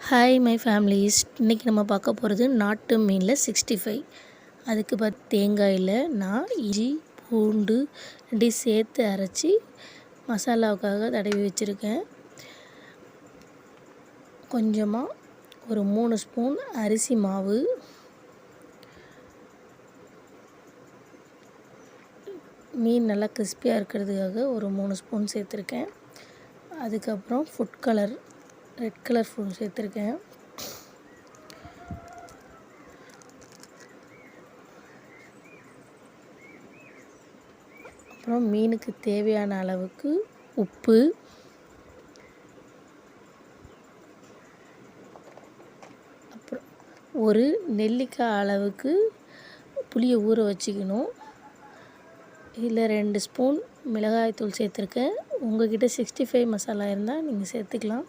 Hi my families, இன்றைக்கி நம்ம பார்க்க போகிறது நாட்டு மீனில் 65. அதுக்கு தேங்காயில் நான் இஞ்சி பூண்டு ரெண்டையும் சேர்த்து அரைச்சி மசாலாவுக்காக தடவி வச்சுருக்கேன். கொஞ்சமாக ஒரு 3 ஸ்பூன் அரிசி மாவு, மீன் நல்லா கிறிஸ்பியாக இருக்கிறதுக்காக ஒரு 3 ஸ்பூன் சேர்த்துருக்கேன். அதுக்கப்புறம் food colour red colour food சேர்த்துருக்கேன். அப்புறம் மீனுக்கு தேவையான அளவுக்கு உப்பு, அப்புறம் ஒரு நெல்லிக்காய் அளவுக்கு புளியை ஊற வச்சுக்கணும். இதில் 2 ஸ்பூன் மிளகாய்த்தூள் சேர்த்துருக்கேன். உங்கள்கிட்ட 65 மசாலா இருந்தால் நீங்கள் சேர்த்துக்கலாம்.